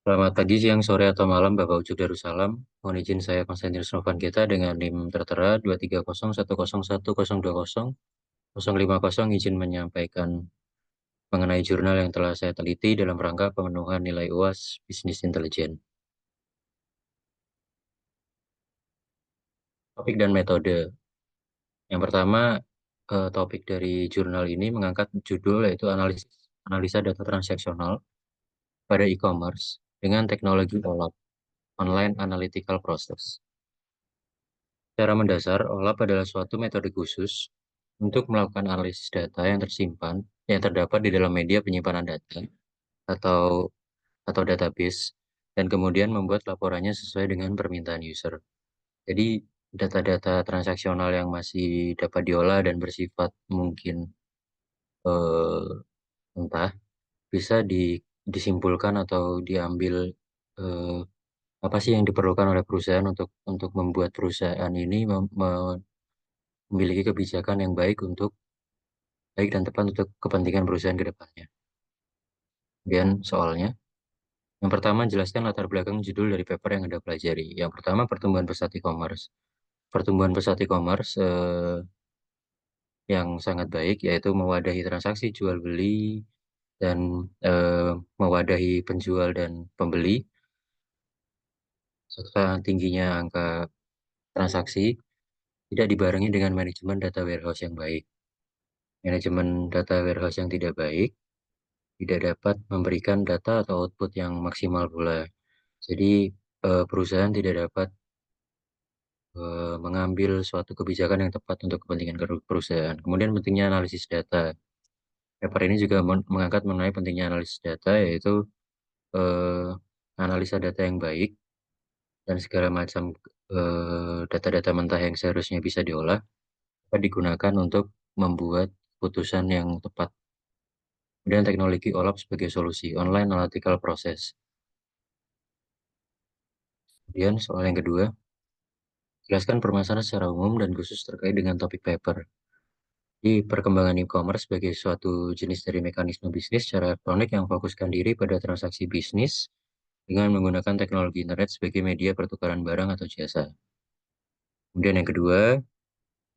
Selamat pagi, siang, sore, atau malam, Bapak Ucup Darussalam. Mohon izin saya Konstantinus Novangita dengan NIM tertera 23010102050 izin menyampaikan mengenai jurnal yang telah saya teliti dalam rangka pemenuhan nilai UAS Bisnis Intelijen. Topik dan metode. Yang pertama, topik dari jurnal ini mengangkat judul yaitu analisa data transaksional pada e-commerce dengan teknologi OLAP, Online Analytical Process. Secara mendasar, OLAP adalah suatu metode khusus untuk melakukan analisis data yang tersimpan, yang terdapat di dalam media penyimpanan data atau database, dan kemudian membuat laporannya sesuai dengan permintaan user. Jadi, data-data transaksional yang masih dapat diolah dan bersifat mungkin eh, entah bisa disimpulkan atau diambil eh, apa sih yang diperlukan oleh perusahaan untuk membuat perusahaan ini memiliki kebijakan yang baik dan tepat untuk kepentingan perusahaan ke depannya. Kemudian soalnya, yang pertama jelaskan latar belakang judul dari paper yang Anda pelajari. Yang pertama, pertumbuhan pesat e-commerce. Pertumbuhan pesat e-commerce yang sangat baik, yaitu mewadahi transaksi jual beli dan mewadahi penjual dan pembeli, serta tingginya angka transaksi, tidak dibarengi dengan manajemen data warehouse yang baik. Manajemen data warehouse yang tidak baik tidak dapat memberikan data atau output yang maksimal pula. Jadi perusahaan tidak dapat mengambil suatu kebijakan yang tepat untuk kepentingan perusahaan. Kemudian pentingnya analisis data. Paper ini juga mengangkat mengenai pentingnya analisis data, yaitu eh, analisa data yang baik dan segala macam data-data mentah yang seharusnya bisa diolah dapat digunakan untuk membuat putusan yang tepat. Kemudian teknologi OLAP sebagai solusi, Online Analytical Process. Kemudian soal yang kedua, jelaskan permasalahan secara umum dan khusus terkait dengan topik paper. Di perkembangan e-commerce sebagai suatu jenis dari mekanisme bisnis secara elektronik yang fokuskan diri pada transaksi bisnis dengan menggunakan teknologi internet sebagai media pertukaran barang atau jasa. Kemudian yang kedua,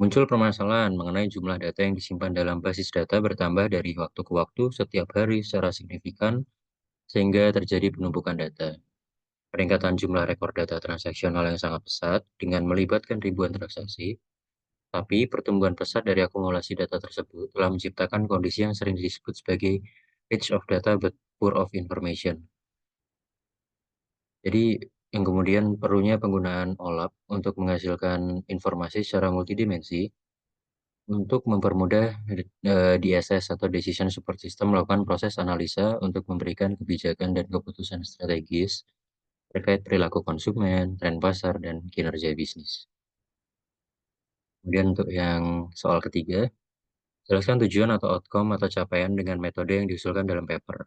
muncul permasalahan mengenai jumlah data yang disimpan dalam basis data bertambah dari waktu ke waktu setiap hari secara signifikan sehingga terjadi penumpukan data. Peningkatan jumlah rekor data transaksional yang sangat pesat dengan melibatkan ribuan transaksi. Tapi pertumbuhan pesat dari akumulasi data tersebut telah menciptakan kondisi yang sering disebut sebagai rich of data but poor of information. Jadi yang kemudian perlunya penggunaan OLAP untuk menghasilkan informasi secara multidimensi untuk mempermudah DSS atau Decision Support System melakukan proses analisa untuk memberikan kebijakan dan keputusan strategis terkait perilaku konsumen, tren pasar, dan kinerja bisnis. Kemudian untuk yang soal ketiga, jelaskan tujuan atau outcome atau capaian dengan metode yang diusulkan dalam paper.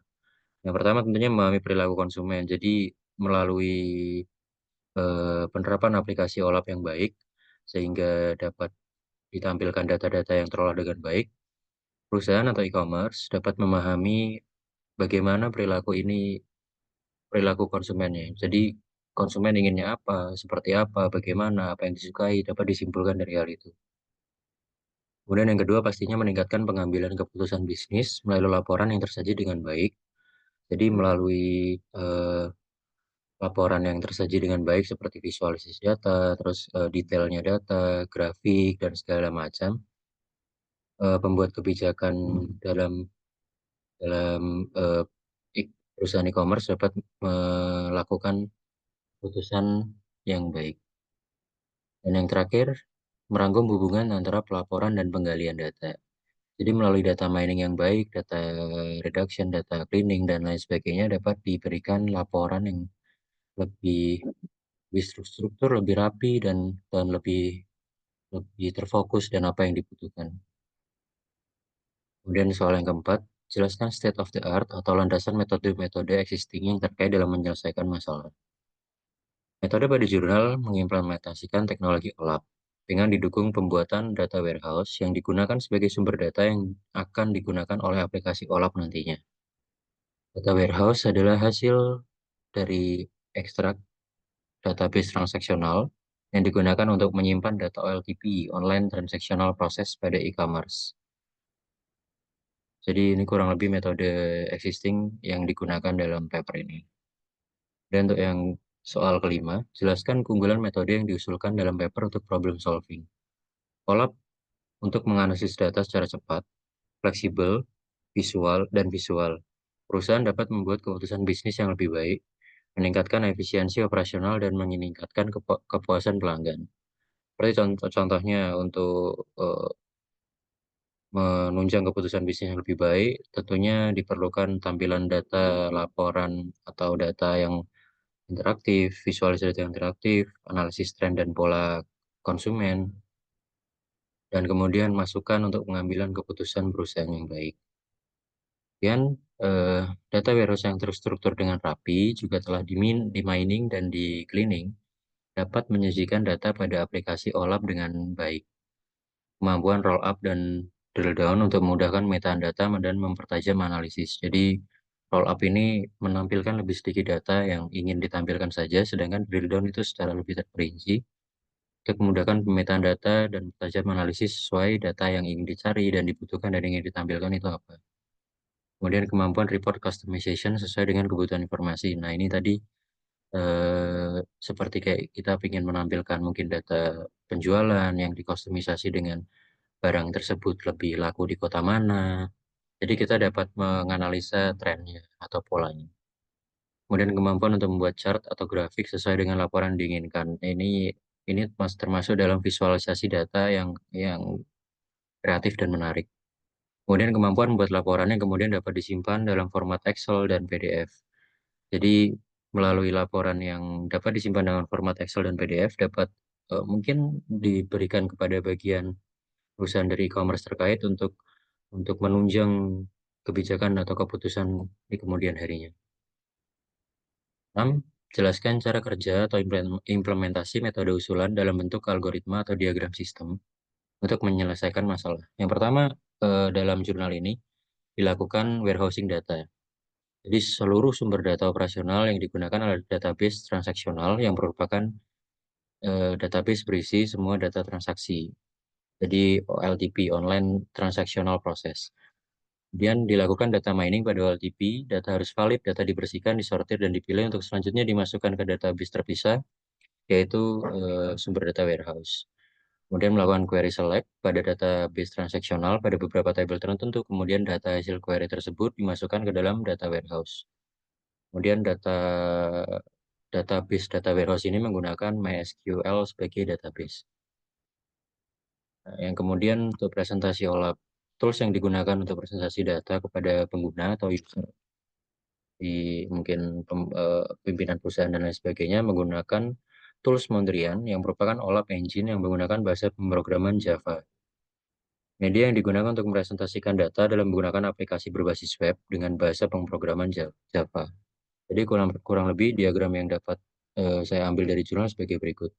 Yang pertama tentunya memahami perilaku konsumen. Jadi melalui penerapan aplikasi OLAP yang baik, sehingga dapat ditampilkan data-data yang terolah dengan baik, perusahaan atau e-commerce dapat memahami bagaimana perilaku konsumennya. Jadi konsumen inginnya apa, seperti apa, bagaimana, apa yang disukai, dapat disimpulkan dari hal itu. Kemudian yang kedua pastinya meningkatkan pengambilan keputusan bisnis melalui laporan yang tersaji dengan baik. Jadi melalui eh, laporan yang tersaji dengan baik seperti visualisasi data, terus detailnya data, grafik, dan segala macam, pembuat kebijakan dalam dalam eh, perusahaan e-commerce dapat melakukan keputusan yang baik. Dan yang terakhir, merangkum hubungan antara pelaporan dan penggalian data. Jadi melalui data mining yang baik, data reduction, data cleaning, dan lain sebagainya dapat diberikan laporan yang lebih lebih struktur, lebih rapi, dan lebih lebih terfokus dan apa yang dibutuhkan. Kemudian soal yang keempat, jelaskan state of the art atau landasan metode-metode existing yang terkait dalam menyelesaikan masalah. Metode pada jurnal mengimplementasikan teknologi OLAP dengan didukung pembuatan data warehouse yang digunakan sebagai sumber data yang akan digunakan oleh aplikasi OLAP nantinya. Data warehouse adalah hasil dari ekstrak database transaksional yang digunakan untuk menyimpan data OLTP, Online Transactional Process pada e-commerce. Jadi ini kurang lebih metode existing yang digunakan dalam paper ini. Dan untuk yang soal kelima, jelaskan keunggulan metode yang diusulkan dalam paper untuk problem solving. OLAP untuk menganalisis data secara cepat, fleksibel, visual. Perusahaan dapat membuat keputusan bisnis yang lebih baik, meningkatkan efisiensi operasional, dan meningkatkan kepuasan pelanggan. Seperti contohnya untuk menunjang keputusan bisnis yang lebih baik, tentunya diperlukan tampilan data, laporan, atau data yang interaktif, visualisasi yang interaktif, analisis tren dan pola konsumen, dan kemudian masukan untuk pengambilan keputusan perusahaan yang baik. Kemudian, eh, data warehouse yang terstruktur dengan rapi juga telah di-mining dan di-cleaning dapat menyajikan data pada aplikasi OLAP dengan baik. Kemampuan roll up dan drill down untuk memudahkan metadata dan mempertajam analisis. Jadi, roll up ini menampilkan lebih sedikit data yang ingin ditampilkan saja, sedangkan drill down itu secara lebih terperinci untuk memudahkan pemetaan data dan mempertajam analisis sesuai data yang ingin dicari dan dibutuhkan dan ingin ditampilkan itu apa. Kemudian kemampuan report customization sesuai dengan kebutuhan informasi. Nah, ini tadi seperti kayak kita ingin menampilkan mungkin data penjualan yang dikustomisasi dengan barang tersebut lebih laku di kota mana. Jadi kita dapat menganalisa trennya atau polanya. Kemudian kemampuan untuk membuat chart atau grafik sesuai dengan laporan diinginkan. Ini termasuk dalam visualisasi data yang kreatif dan menarik. Kemudian kemampuan membuat laporan yang kemudian dapat disimpan dalam format Excel dan PDF. Jadi melalui laporan yang dapat disimpan dengan format Excel dan PDF dapat mungkin diberikan kepada bagian perusahaan dari e-commerce terkait untuk menunjang kebijakan atau keputusan di kemudian harinya. 6. Jelaskan cara kerja atau implementasi metode usulan dalam bentuk algoritma atau diagram sistem untuk menyelesaikan masalah. Yang pertama, dalam jurnal ini dilakukan warehousing data. Jadi seluruh sumber data operasional yang digunakan adalah database transaksional yang merupakan database berisi semua data transaksi. Jadi OLTP, Online Transactional Process. Kemudian dilakukan data mining pada OLTP, data harus valid, data dibersihkan, disortir, dan dipilih untuk selanjutnya dimasukkan ke database terpisah, yaitu sumber data warehouse. Kemudian melakukan query select pada database transaksional pada beberapa tabel tertentu, kemudian data hasil query tersebut dimasukkan ke dalam data warehouse. Kemudian data warehouse ini menggunakan MySQL sebagai database. Nah, yang kemudian untuk presentasi OLAP, tools yang digunakan untuk presentasi data kepada pengguna atau user di mungkin pimpinan perusahaan dan lain sebagainya menggunakan tools Mondrian yang merupakan OLAP engine yang menggunakan bahasa pemrograman Java. Media yang digunakan untuk mepresentasikan data dalam menggunakan aplikasi berbasis web dengan bahasa pemrograman Java. Jadi kurang lebih diagram yang dapat saya ambil dari jurnal sebagai berikut.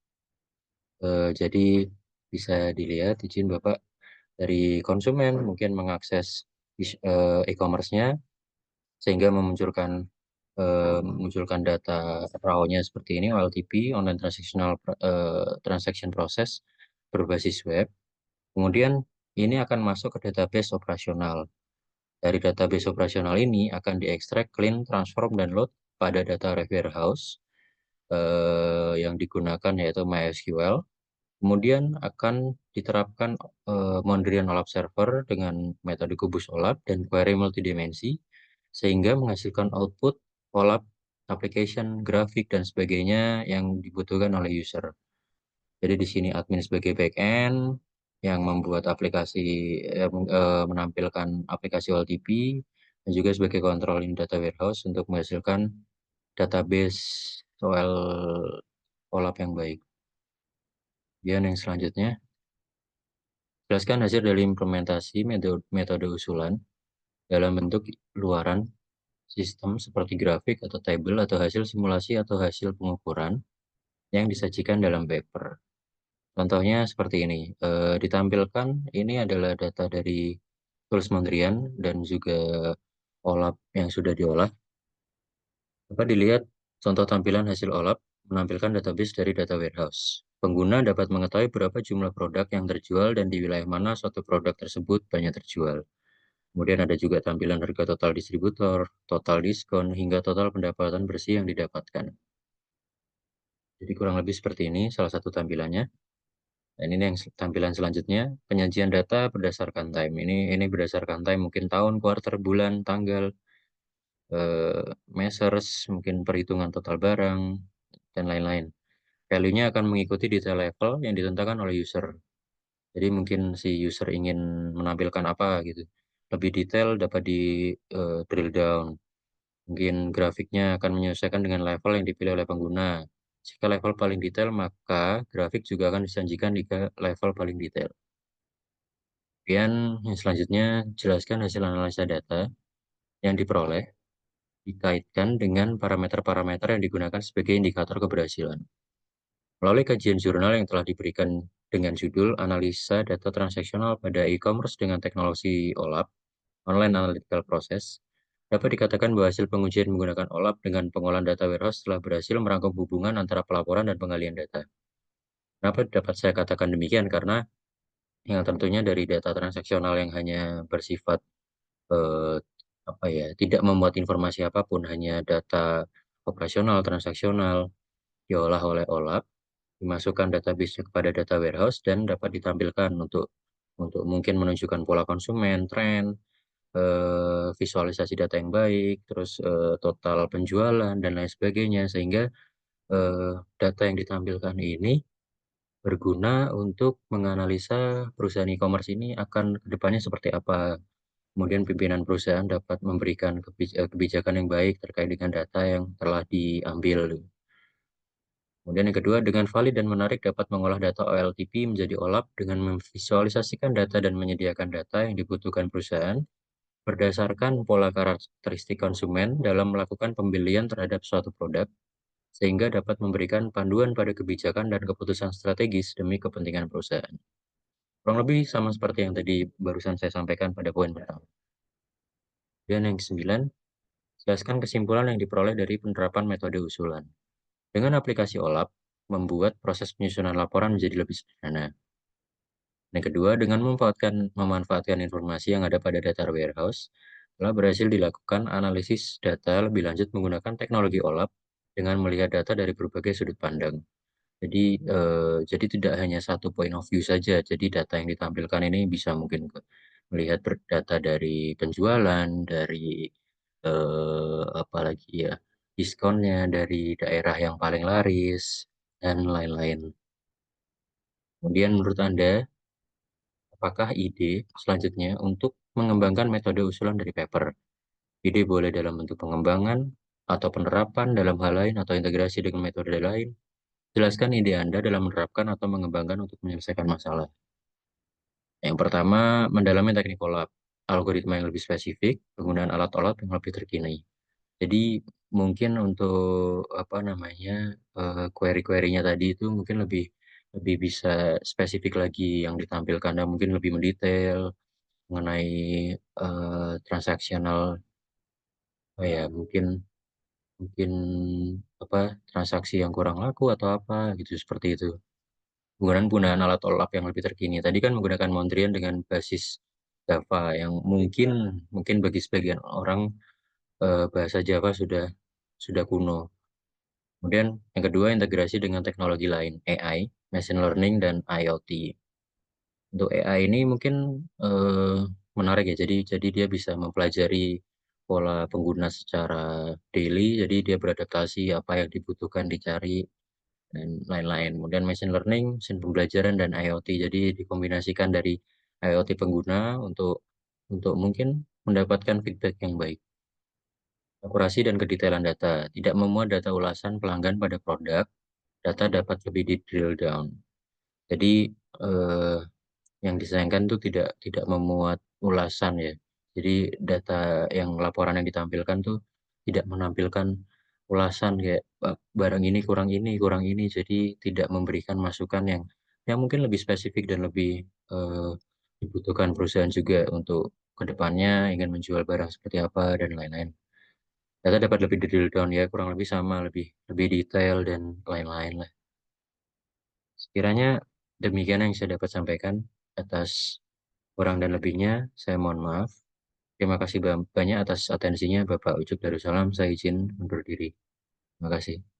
Jadi bisa dilihat izin Bapak dari konsumen mungkin mengakses e-commerce-nya sehingga memunculkan data RAW-nya seperti ini, OLTP, Online Transaction Process berbasis web. Kemudian ini akan masuk ke database operasional. Dari database operasional ini akan diekstrak, clean, transform, dan load pada data warehouse yang digunakan yaitu MySQL. Kemudian akan diterapkan Mondrian OLAP Server dengan metode kubus OLAP dan query multidimensi sehingga menghasilkan output OLAP application, grafik, dan sebagainya yang dibutuhkan oleh user. Jadi di sini admin sebagai backend yang membuat aplikasi menampilkan aplikasi OLTP dan juga sebagai controlling data warehouse untuk menghasilkan database soal OLAP yang baik. Kemudian yang selanjutnya, jelaskan hasil dari implementasi metode usulan dalam bentuk luaran sistem seperti grafik atau tabel atau hasil simulasi atau hasil pengukuran yang disajikan dalam paper. Contohnya seperti ini, ditampilkan ini adalah data dari tools Mondrian dan juga OLAP yang sudah diolah. Dapat dilihat Contoh tampilan hasil OLAP menampilkan database dari data warehouse. Pengguna dapat mengetahui berapa jumlah produk yang terjual dan di wilayah mana suatu produk tersebut banyak terjual. Kemudian ada juga tampilan harga total distributor, total diskon, hingga total pendapatan bersih yang didapatkan. Jadi kurang lebih seperti ini salah satu tampilannya. Dan ini yang tampilan selanjutnya, penyajian data berdasarkan time. Ini berdasarkan time, mungkin tahun, kuartal, bulan, tanggal, measures, mungkin perhitungan total barang, dan lain-lain. Value-nya akan mengikuti detail level yang ditentukan oleh user. Jadi mungkin si user ingin menampilkan apa gitu. Lebih detail dapat di drill down. Mungkin grafiknya akan menyesuaikan dengan level yang dipilih oleh pengguna. Jika level paling detail, maka grafik juga akan disajikan di level paling detail. Kemudian yang selanjutnya, jelaskan hasil analisa data yang diperoleh dikaitkan dengan parameter-parameter yang digunakan sebagai indikator keberhasilan. Melalui kajian jurnal yang telah diberikan dengan judul Analisa Data Transaksional pada E-commerce dengan Teknologi OLAP, Online Analytical Process, dapat dikatakan bahwa hasil pengujian menggunakan OLAP dengan pengolahan data warehouse telah berhasil merangkum hubungan antara pelaporan dan pengalian data. Kenapa dapat saya katakan demikian? Karena yang tentunya dari data transaksional yang hanya bersifat eh, apa ya, tidak memuat informasi apapun, hanya data operasional, transaksional, diolah oleh OLAP, dimasukkan database kepada data warehouse dan dapat ditampilkan untuk mungkin menunjukkan pola konsumen, tren, visualisasi data yang baik, terus total penjualan dan lain sebagainya, sehingga data yang ditampilkan ini berguna untuk menganalisa perusahaan e-commerce ini akan kedepannya seperti apa. Kemudian pimpinan perusahaan dapat memberikan kebijakan yang baik terkait dengan data yang telah diambil. Kemudian yang kedua, dengan valid dan menarik dapat mengolah data OLTP menjadi OLAP dengan memvisualisasikan data dan menyediakan data yang dibutuhkan perusahaan berdasarkan pola karakteristik konsumen dalam melakukan pembelian terhadap suatu produk, sehingga dapat memberikan panduan pada kebijakan dan keputusan strategis demi kepentingan perusahaan. Kurang lebih sama seperti yang tadi barusan saya sampaikan pada poin pertama. Dan yang kesembilan, jelaskan kesimpulan yang diperoleh dari penerapan metode usulan. Dengan aplikasi OLAP, membuat proses penyusunan laporan menjadi lebih sederhana. Yang kedua, dengan memanfaatkan informasi yang ada pada data warehouse, telah berhasil dilakukan analisis data lebih lanjut menggunakan teknologi OLAP dengan melihat data dari berbagai sudut pandang. Jadi tidak hanya satu point of view saja. Jadi data yang ditampilkan ini bisa mungkin melihat data dari penjualan, dari apalagi ya diskonnya, dari daerah yang paling laris dan lain-lain. Kemudian menurut Anda, apakah ide selanjutnya untuk mengembangkan metode usulan dari paper? Ide boleh dalam bentuk pengembangan atau penerapan dalam hal lain atau integrasi dengan metode lain. Jelaskan ide Anda dalam menerapkan atau mengembangkan untuk menyelesaikan masalah. Yang pertama, mendalami teknik OLAP, algoritma yang lebih spesifik, penggunaan alat OLAP yang lebih terkini. Jadi mungkin untuk apa namanya query-querynya tadi itu mungkin lebih lebih bisa spesifik lagi yang ditampilkan dan mungkin lebih mendetail mengenai transaksional, ya mungkin mungkin apa transaksi yang kurang laku atau apa gitu seperti itu. Penggunaan alat OLAP yang lebih terkini. Tadi kan menggunakan Mondrian dengan basis Java yang mungkin mungkin bagi sebagian orang bahasa Java sudah kuno. Kemudian yang kedua, integrasi dengan teknologi lain, AI, machine learning, dan IoT. Untuk AI ini mungkin eh, menarik ya. Jadi dia bisa mempelajari pola pengguna secara daily. Jadi dia beradaptasi apa yang dibutuhkan dicari dan lain-lain. Kemudian machine learning, mesin pembelajaran, dan IoT. Jadi dikombinasikan dari IoT pengguna untuk mungkin mendapatkan feedback yang baik. Akurasi dan kedetailan data. Tidak memuat data ulasan pelanggan pada produk, data dapat lebih di drill down. Jadi eh, yang disayangkan itu tidak memuat ulasan ya. Jadi data yang laporan yang ditampilkan tuh tidak menampilkan ulasan kayak barang ini, kurang ini. Jadi tidak memberikan masukan yang mungkin lebih spesifik dan lebih eh, dibutuhkan perusahaan juga untuk kedepannya ingin menjual barang seperti apa dan lain-lain. data dapat lebih detail down ya, kurang lebih sama, lebih lebih detail dan lain-lain lah. Sekiranya demikian yang saya dapat sampaikan. Atas kurang dan lebihnya, saya mohon maaf. Terima kasih banyak atas atensinya Bapak Ucup Darussalam. Saya izin undur diri. Terima kasih.